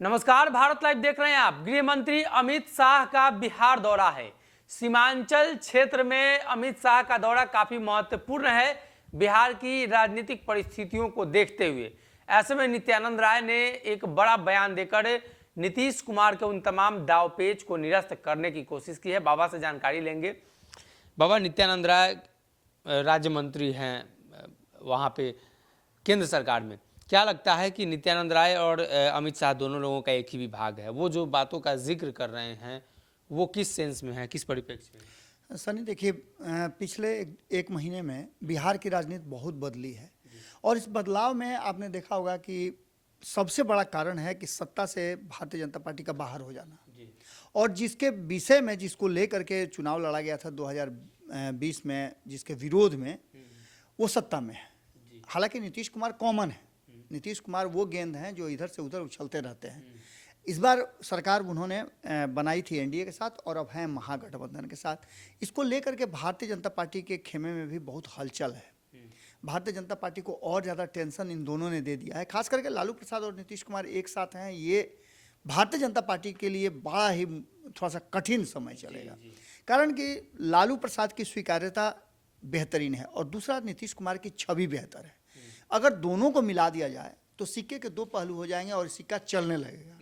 नमस्कार, भारत लाइव देख रहे हैं आप। गृह मंत्री अमित शाह का बिहार दौरा है। सीमांचल क्षेत्र में अमित शाह का दौरा काफी महत्वपूर्ण है बिहार की राजनीतिक परिस्थितियों को देखते हुए। ऐसे में नित्यानंद राय ने एक बड़ा बयान देकर नीतीश कुमार के उन तमाम दावपेच को निरस्त करने की कोशिश की है। बाबा से जानकारी लेंगे। बाबा, नित्यानंद राय राज्य मंत्री हैं वहाँ पे केंद्र सरकार में। क्या लगता है कि नित्यानंद राय और अमित शाह दोनों लोगों का एक ही विभाग है? वो जो बातों का जिक्र कर रहे हैं वो किस सेंस में है, किस परिप्रेक्ष्य में? सनी, देखिए, पिछले एक महीने में बिहार की राजनीति बहुत बदली है और इस बदलाव में आपने देखा होगा कि सबसे बड़ा कारण है कि सत्ता से भारतीय जनता पार्टी का बाहर हो जाना और जिसके विषय में, जिसको लेकर के चुनाव लड़ा गया था 2020 में, जिसके विरोध में वो सत्ता में है। हालांकि नीतीश कुमार कॉमन है, नीतीश कुमार वो गेंद हैं जो इधर से उधर उछलते रहते हैं। इस बार सरकार उन्होंने बनाई थी एनडीए के साथ और अब है महागठबंधन के साथ। इसको लेकर के भारतीय जनता पार्टी के खेमे में भी बहुत हलचल है। भारतीय जनता पार्टी को और ज़्यादा टेंशन इन दोनों ने दे दिया है। खास करके लालू प्रसाद और नीतीश कुमार एक साथ हैं, ये भारतीय जनता पार्टी के लिए बड़ा ही थोड़ा सा कठिन समय चलेगा। कारण कि लालू प्रसाद की स्वीकार्यता बेहतरीन है और दूसरा नीतीश कुमार की छवि बेहतर है। अगर दोनों को मिला दिया जाए तो सिक्के के दो पहलू हो जाएंगे और सिक्का चलने लगेगा।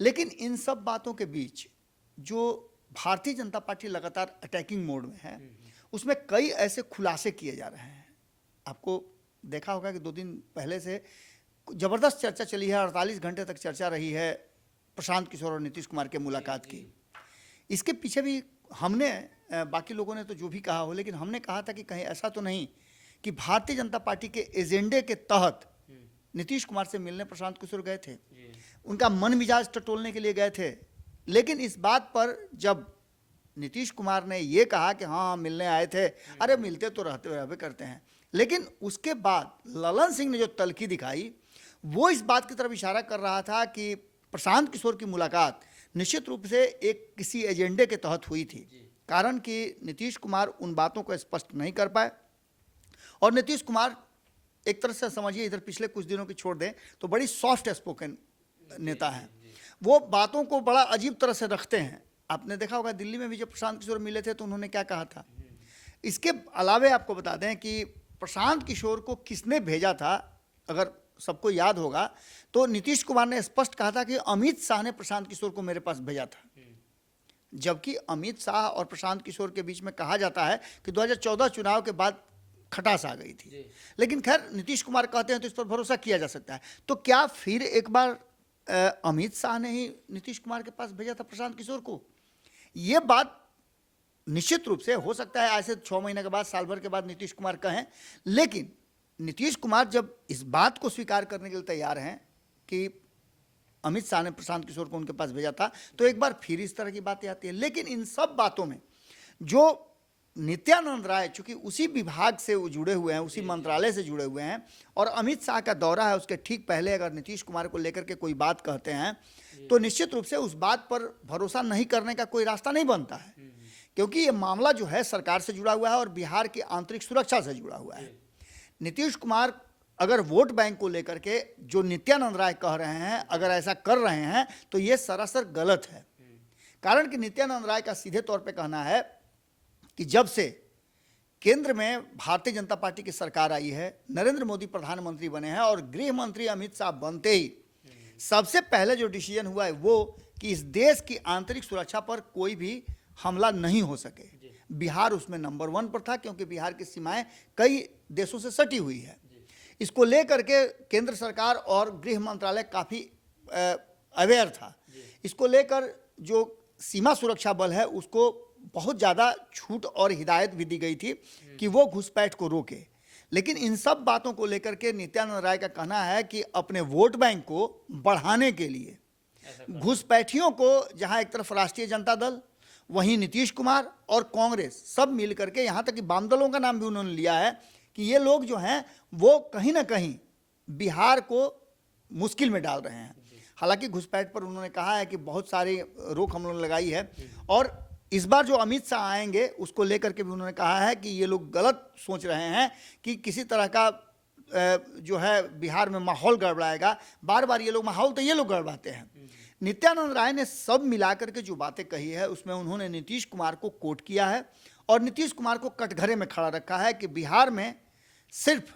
लेकिन इन सब बातों के बीच जो भारतीय जनता पार्टी लगातार अटैकिंग मोड में है, उसमें कई ऐसे खुलासे किए जा रहे हैं। आपको देखा होगा कि 2 दिन पहले से ज़बरदस्त चर्चा चली है, 48 घंटे तक चर्चा रही है प्रशांत किशोर और नीतीश कुमार के मुलाकात की। इसके पीछे भी हमने, बाकी लोगों ने तो जो भी कहा हो, लेकिन हमने कहा था कि कहीं ऐसा तो नहीं कि भारतीय जनता पार्टी के एजेंडे के तहत नीतीश कुमार से मिलने प्रशांत किशोर गए थे, उनका मन मिजाज टटोलने के लिए गए थे। लेकिन इस बात पर जब नीतीश कुमार ने ये कहा कि हाँ मिलने आए थे, अरे मिलते तो रहते करते हैं, लेकिन उसके बाद ललन सिंह ने जो तल्खी दिखाई वो इस बात की तरफ इशारा कर रहा था कि प्रशांत किशोर की मुलाकात निश्चित रूप से एक किसी एजेंडे के तहत हुई थी। कारण कि नीतीश कुमार उन बातों को स्पष्ट नहीं कर पाए और नीतीश कुमार एक तरह से समझिए, इधर पिछले कुछ दिनों की छोड़ दें तो बड़ी सॉफ्ट स्पोकन नेता हैं। वो बातों को बड़ा अजीब तरह से रखते हैं। आपने देखा होगा दिल्ली में भी जब प्रशांत किशोर मिले थे तो उन्होंने क्या कहा था। इसके अलावे आपको बता दें कि प्रशांत किशोर को किसने भेजा था, अगर सबको याद होगा तो नीतीश कुमार ने स्पष्ट कहा था कि अमित शाह ने प्रशांत किशोर को मेरे पास भेजा था। जबकि अमित शाह और प्रशांत किशोर के बीच में कहा जाता है कि 2014 चुनाव के बाद खटास आ गई थी। लेकिन खैर नीतीश कुमार कहते हैं तो इस पर भरोसा किया जा सकता है। तो क्या फिर एक बार अमित शाह ने ही नीतीश कुमार के पास भेजा था प्रशांत किशोर को? ये बात निश्चित रूप से हो सकता है ऐसे 6 महीने के बाद, साल भर के बाद नीतीश कुमार कहें, लेकिन नीतीश कुमार जब इस बात को स्वीकार करने के लिए तैयार हैं कि अमित शाह ने प्रशांत किशोर को उनके पास भेजा था, तो एक बार फिर इस तरह की बातें आती है। लेकिन इन सब बातों में जो नित्यानंद राय चूंकि उसी विभाग से जुड़े हुए हैं, उसी मंत्रालय से जुड़े हुए हैं और अमित शाह का दौरा है, उसके ठीक पहले अगर नीतीश कुमार को लेकर के कोई बात कहते हैं तो निश्चित रूप से उस बात पर भरोसा नहीं करने का कोई रास्ता नहीं बनता है, क्योंकि ये मामला जो है सरकार से जुड़ा हुआ है और बिहार की आंतरिक सुरक्षा से जुड़ा हुआ है। नीतीश कुमार अगर वोट बैंक को लेकर के जो नित्यानंद राय कह रहे हैं, अगर ऐसा कर रहे हैं तो ये सरासर गलत है। कारण कि नित्यानंद राय का सीधे तौर पर कहना है कि जब से केंद्र में भारतीय जनता पार्टी की सरकार आई है, नरेंद्र मोदी प्रधानमंत्री बने हैं और गृह मंत्री अमित शाह बनते ही सबसे पहले जो डिसीजन हुआ है वो कि इस देश की आंतरिक सुरक्षा पर कोई भी हमला नहीं हो सके। बिहार उसमें नंबर 1 पर था, क्योंकि बिहार की सीमाएं कई देशों से सटी हुई है। इसको लेकर के केंद्र सरकार और गृह मंत्रालय काफ़ी अवेयर था। इसको लेकर जो सीमा सुरक्षा बल है उसको बहुत ज़्यादा छूट और हिदायत भी दी गई थी कि वो घुसपैठ को रोके। लेकिन इन सब बातों को लेकर के नित्यानंद राय का कहना है कि अपने वोट बैंक को बढ़ाने के लिए घुसपैठियों को, जहां एक तरफ राष्ट्रीय जनता दल, वहीं नीतीश कुमार और कांग्रेस सब मिल करके, यहाँ तक कि वाम दलों का नाम भी उन्होंने लिया है कि ये लोग जो हैं वो कहीं ना कहीं बिहार को मुश्किल में डाल रहे हैं। हालांकि घुसपैठ पर उन्होंने कहा है कि बहुत सारी रोक हम लोगों ने लगाई है और इस बार जो अमित शाह आएंगे उसको लेकर के भी उन्होंने कहा है कि ये लोग गलत सोच रहे हैं कि किसी तरह का जो है बिहार में माहौल गड़बड़ाएगा। बार बार ये लोग माहौल तो ये लोग गड़बड़ाते हैं। नित्यानंद राय ने सब मिलाकर के जो बातें कही है उसमें उन्होंने नीतीश कुमार को कोट किया है और नीतीश कुमार को कटघरे में खड़ा रखा है कि बिहार में सिर्फ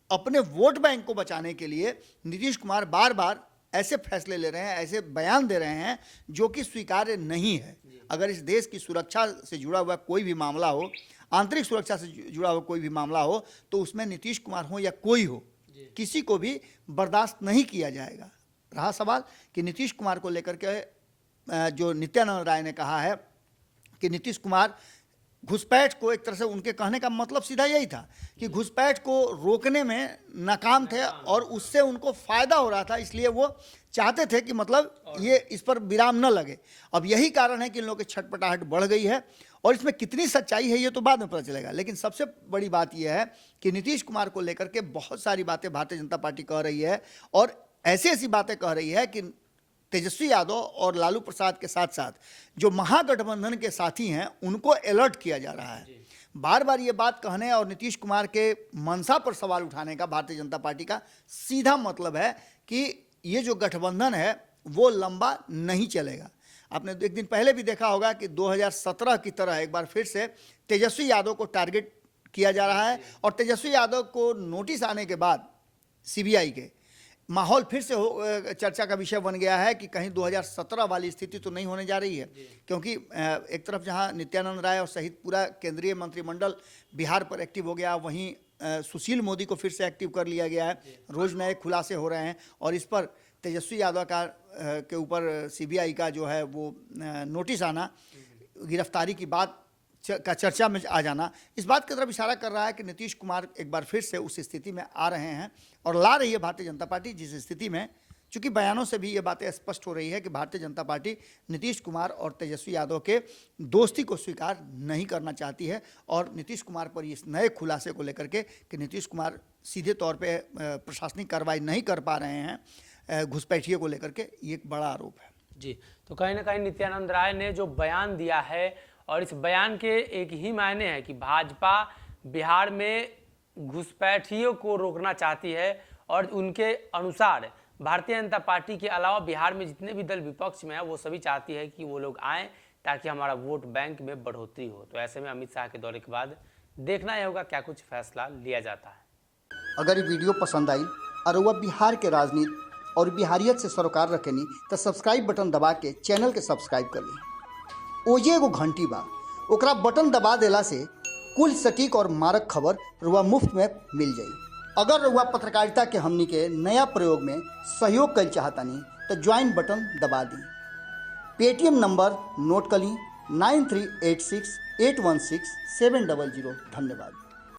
अपने वोट बैंक को बचाने के लिए नीतीश कुमार बार बार ऐसे फैसले ले रहे हैं, ऐसे बयान दे रहे हैं जो कि स्वीकार्य नहीं है। अगर इस देश की सुरक्षा से जुड़ा हुआ कोई भी मामला हो, आंतरिक सुरक्षा से जुड़ा हुआ कोई भी मामला हो, तो उसमें नीतीश कुमार हो या कोई हो, किसी को भी बर्दाश्त नहीं किया जाएगा। रहा सवाल कि नीतीश कुमार को लेकर के जो नित्यानंद राय ने कहा है कि नीतीश कुमार घुसपैठ को, एक तरह से उनके कहने का मतलब सीधा यही था कि घुसपैठ को रोकने में नाकाम थे और उससे उनको फायदा हो रहा था, इसलिए वो चाहते थे कि मतलब ये इस पर विराम न लगे। अब यही कारण है कि इन लोगों की छटपटाहट बढ़ गई है और इसमें कितनी सच्चाई है ये तो बाद में पता चलेगा। लेकिन सबसे बड़ी बात यह है कि नीतीश कुमार को लेकर के बहुत सारी बातें भारतीय जनता पार्टी कह रही है और ऐसी ऐसी बातें कह रही है कि तेजस्वी यादव और लालू प्रसाद के साथ साथ जो महागठबंधन के साथी हैं उनको अलर्ट किया जा रहा है। बार बार ये बात कहने और नीतीश कुमार के मंशा पर सवाल उठाने का भारतीय जनता पार्टी का सीधा मतलब है कि ये जो गठबंधन है वो लंबा नहीं चलेगा। आपने एक दिन पहले भी देखा होगा कि 2017 की तरह एक बार फिर से तेजस्वी यादव को टारगेट किया जा रहा है और तेजस्वी यादव को नोटिस आने के बाद सीबीआई के माहौल फिर से चर्चा का विषय बन गया है कि कहीं 2017 वाली स्थिति तो नहीं होने जा रही है, क्योंकि एक तरफ जहां नित्यानंद राय और सहित पूरा केंद्रीय मंत्रिमंडल बिहार पर एक्टिव हो गया, वहीं सुशील मोदी को फिर से एक्टिव कर लिया गया है। रोज़ नए खुलासे हो रहे हैं और इस पर तेजस्वी यादव के ऊपर सीबीआई का जो है वो नोटिस आना, गिरफ्तारी की बात का चर्चा में आ जाना, इस बात की तरफ इशारा कर रहा है कि नीतीश कुमार एक बार फिर से उस स्थिति में आ रहे हैं और ला रही है भारतीय जनता पार्टी, जिस स्थिति में चूंकि बयानों से भी ये बातें स्पष्ट हो रही है कि भारतीय जनता पार्टी नीतीश कुमार और तेजस्वी यादव के दोस्ती को स्वीकार नहीं करना चाहती है और नीतीश कुमार पर इस नए खुलासे को लेकर के कि नीतीश कुमार सीधे तौर पर प्रशासनिक कार्रवाई नहीं कर पा रहे हैं घुसपैठियों को लेकर के, ये एक बड़ा आरोप है। जी, तो कहीं ना कहीं नित्यानंद राय ने जो बयान दिया है और इस बयान के एक ही मायने हैं कि भाजपा बिहार में घुसपैठियों को रोकना चाहती है और उनके अनुसार भारतीय जनता पार्टी के अलावा बिहार में जितने भी दल विपक्ष में है वो सभी चाहती है कि वो लोग आएँ ताकि हमारा वोट बैंक में बढ़ोतरी हो। तो ऐसे में अमित शाह के दौरे के बाद देखना यह होगा क्या कुछ फैसला लिया जाता है। अगर ये वीडियो पसंद आई और वह बिहार के राजनीति और बिहारियत से सरोकार रखेनी तो सब्सक्राइब बटन दबा के चैनल के सब्सक्राइब कर ली। ओजे एगो घंटी बा, ओकरा बटन दबा देला से कुल सटीक और मारक खबर रुआ मुफ्त में मिल जाई। अगर रुआ पत्रकारिता के हमनी के नया प्रयोग में सहयोग कर चाहतानी तो ज्वाइन बटन दबा दी। पेटीएम नंबर नोट कर ली 9386816700। धन्यवाद।